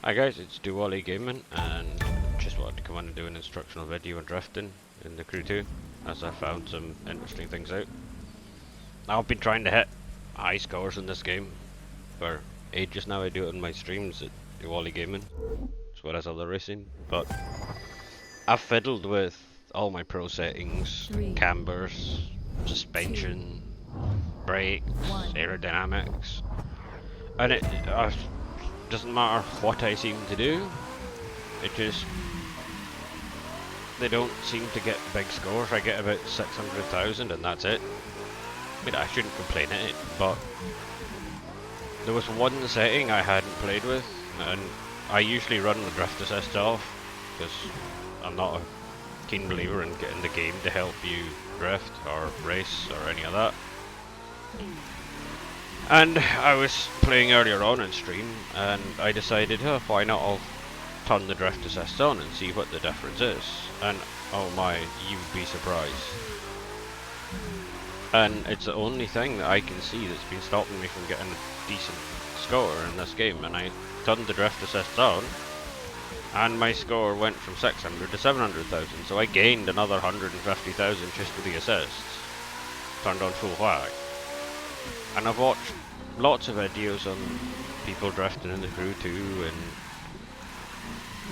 Hi guys, it's Duwally Gaming, and just wanted to come on and do an instructional video on drifting in the Crew 2, as I found some interesting things out. I've been trying to hit high scores in this game for ages now. I do it on my streams at Duwally Gaming, as well as other racing, but I've fiddled with all my pro settings, cambers, suspension, brakes, aerodynamics, and it doesn't matter what I seem to do, it just, they don't seem to get big scores. I get about 600,000 and that's it. I mean, I shouldn't complain at it, but there was one setting I hadn't played with, and I usually run the drift assist off, because I'm not a keen believer in getting the game to help you drift or race or any of that. And I was playing earlier on in stream, and I decided, oh, why not, I'll turn the drift assist on and see what the difference is. And oh my, you'd be surprised. And it's the only thing that I can see that's been stopping me from getting a decent score in this game. And I turned the drift assist on, and my score went from 600 to 700,000. So I gained another 150,000 just with the assists, turned on full whack. And I've watched lots of videos on people drifting in the Crew 2,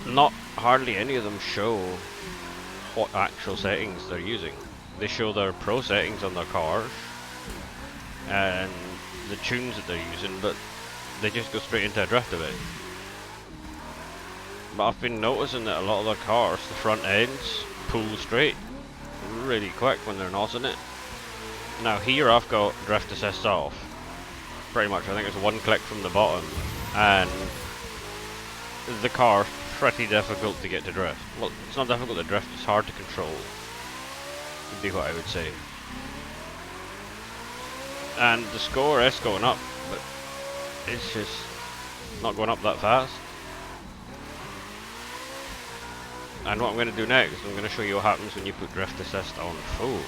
and not hardly any of them show what actual settings they're using. They show their pro settings on their cars and the tunes that they're using, but they just go straight into a drift event. But I've been noticing that a lot of their cars, the front ends, pull straight really quick when they're not in it. Now here I've got drift assist off, pretty much. I think it's one click from the bottom, and the car's pretty difficult to get to drift. Well, it's not difficult to drift, it's hard to control, would be what I would say. And the score is going up, but it's just not going up that fast. And what I'm going to do next, I'm going to show you what happens when you put drift assist on full.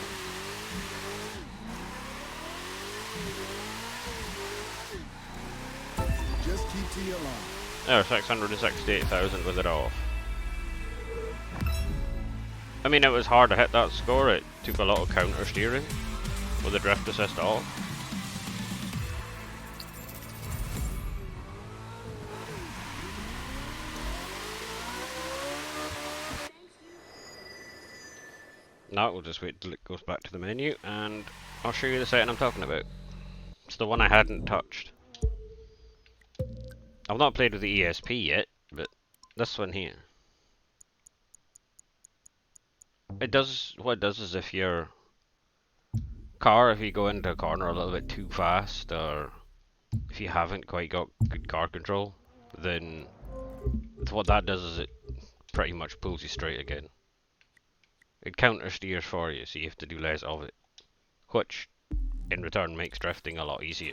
Just keep to your line. There, 668,000 with it off. I mean, it was hard to hit that score. It took a lot of counter steering with the drift assist off. Now we'll just wait till it goes back to the menu, and I'll show you the setting I'm talking about. It's the one I hadn't touched. I've not played with the ESP yet, but this one here. It does, what it does is if your car, if you go into a corner a little bit too fast, or if you haven't quite got good car control, then what that does is it pretty much pulls you straight again. It counter steers for you, so you have to do less of it, which in return makes drifting a lot easier.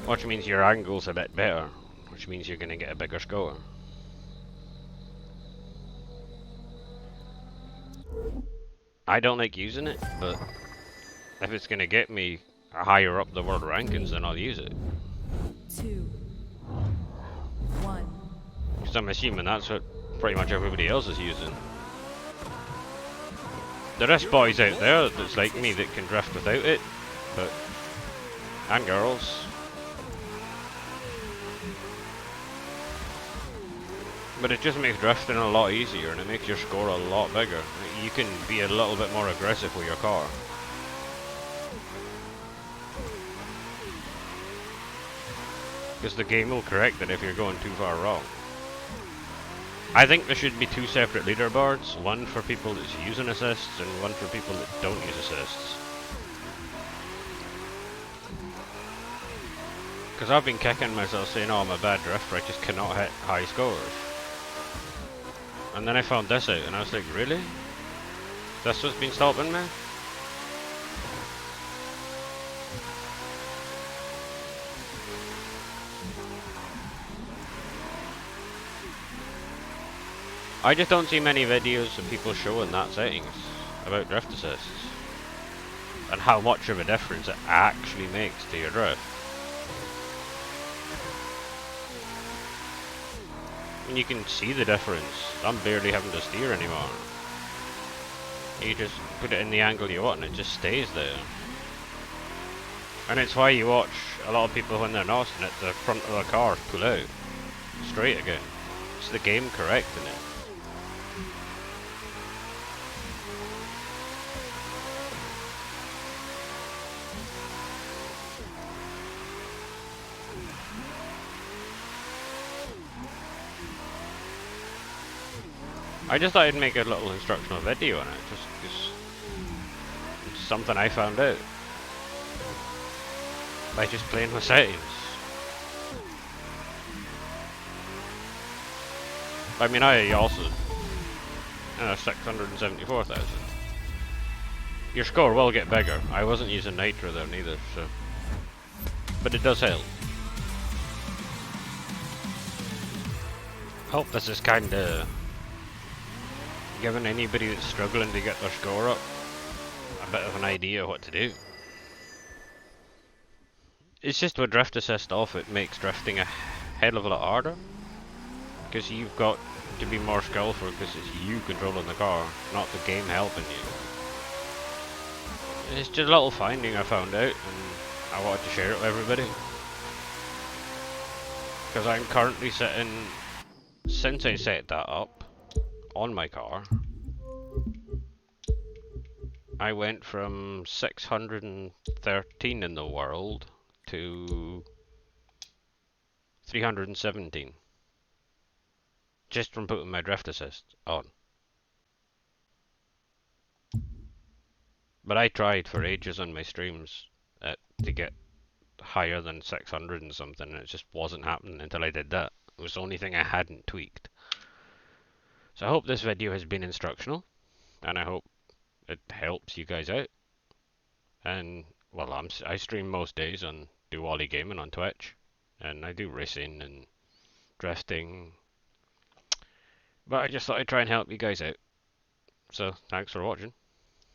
Which means your angle's a bit better, which means you're going to get a bigger score. I don't like using it, but if it's going to get me higher up the world rankings, then I'll use it. 2, 1. Because I'm assuming that's what pretty much everybody else is using. There is boys out there that's like me that can drift without it, but, and girls. But it just makes drifting a lot easier, and it makes your score a lot bigger. You can be a little bit more aggressive with your car. Because the game will correct it if you're going too far wrong. I think there should be two separate leaderboards, one for people that's using assists and one for people that don't use assists. Because I've been kicking myself saying, oh, I'm a bad drifter, I just cannot hit high scores. And then I found this out, and I was like, really? This what's been stopping me? I just don't see many videos of people showing that settings about drift assists and how much of a difference it actually makes to your drift. And you can see the difference. I'm barely having to steer anymore. You just put it in the angle you want and it just stays there. And it's why you watch a lot of people when they're nosing it, the front of the car pull out straight again. It's the game correcting it. I just thought I'd make a little instructional video on it, just because it's something I found out by just playing with settings. I mean, I also 674,000. Your score will get bigger. I wasn't using nitro there neither, so, but it does help. Hope this is kind of giving anybody that's struggling to get their score up a bit of an idea what to do. It's just with drift assist off, it makes drifting a hell of a lot harder, because you've got to be more skillful because it's you controlling the car, not the game helping you. It's just a little finding I found out and I wanted to share it with everybody. Because I'm currently sitting, since I set that up on my car, I went from 613 in the world to 317. Just from putting my drift assist on. But I tried for ages on my streams to get higher than 600 and something, and it just wasn't happening until I did that. It was the only thing I hadn't tweaked. So I hope this video has been instructional, and I hope it helps you guys out. And well, I stream most days on Do Wally Gaming on Twitch, and I do racing and drifting. But I just thought I'd try and help you guys out. So thanks for watching.